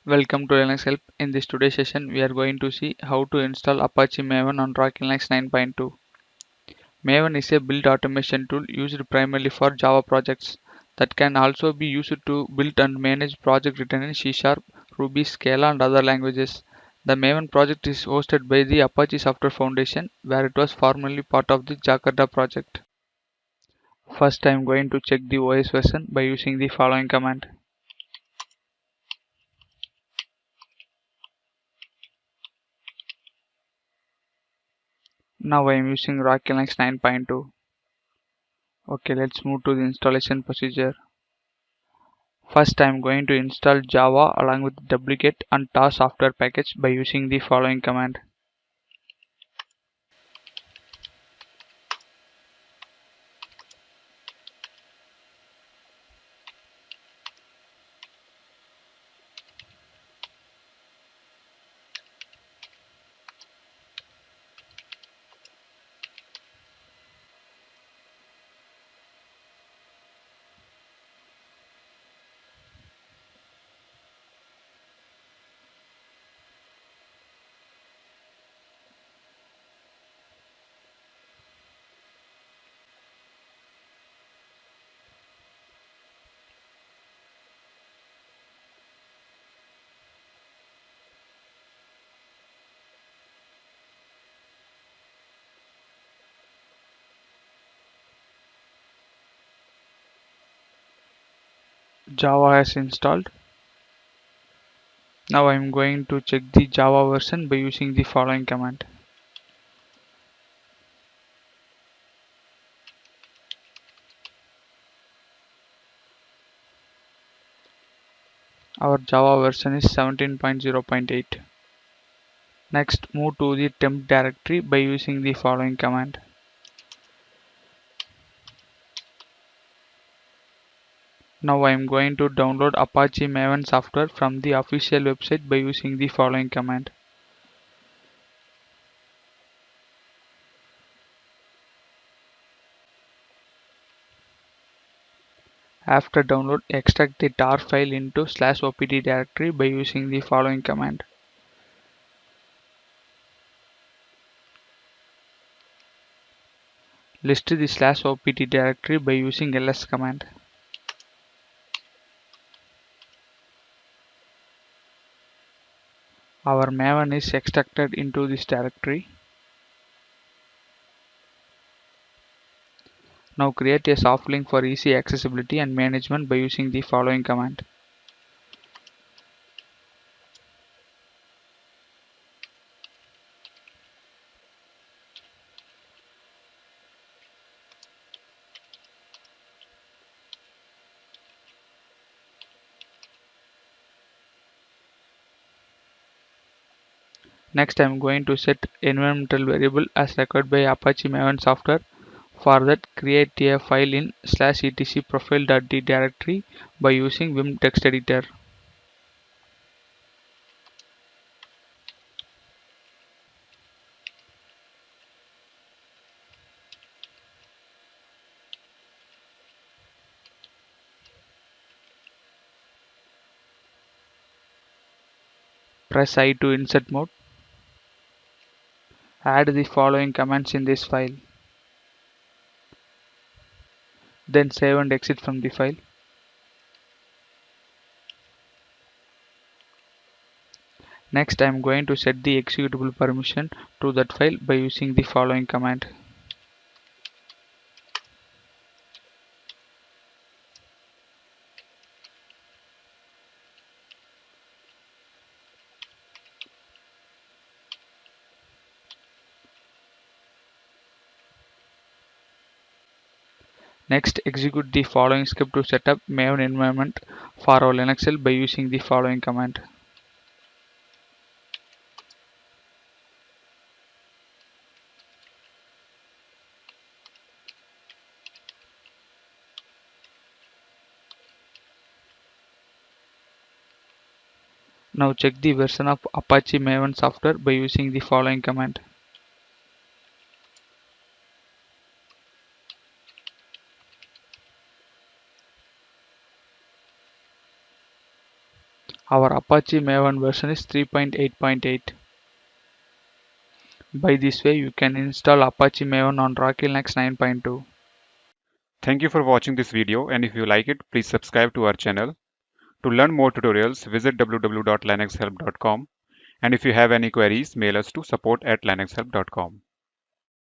Welcome to Linux Help. In this today's session, we are going to see how to install Apache Maven on Rocky Linux 9.2. Maven is a build automation tool used primarily for Java projects that can also be used to build and manage projects written in C Sharp, Ruby, Scala, and other languages. The Maven project is hosted by the Apache Software Foundation, where it was formerly part of the Jakarta Project. First, I am going to check the OS version by using the following command. Now I am using Rocky Linux 9.2. Okay, let's move to the installation procedure. First, I am going to install Java along with duplicate and tar software package by using the following command. Java has installed. Now I am going to check the Java version by using the following command. Our Java version is 17.0.8. Next, move to the temp directory by using the following command. Now I am going to download Apache Maven software from the official website by using the following command. After download, extract the tar file into /opt directory by using the following command. List the /opt directory by using ls command. Our Maven is extracted into this directory. Now create a soft link for easy accessibility and management by using the following command. Next, I am going to set environmental variable as required by Apache Maven software. For that, create a file in /etc profile.d directory by using vim text editor. Press I to insert mode. Add the following commands in this file. Then save and exit from the file. Next, I am going to set the executable permission to that file by using the following command. Next, execute the following script to set up Maven environment for our Linux shell by using the following command. Now check the version of Apache Maven software by using the following command. Our Apache Maven version is 3.8.8. By this way, you can install Apache Maven on Rocky Linux 9.2. Thank you for watching this video, and if you like it, please subscribe to our channel. To learn more tutorials, visit www.linuxhelp.com, and if you have any queries, mail us to support@linuxhelp.com.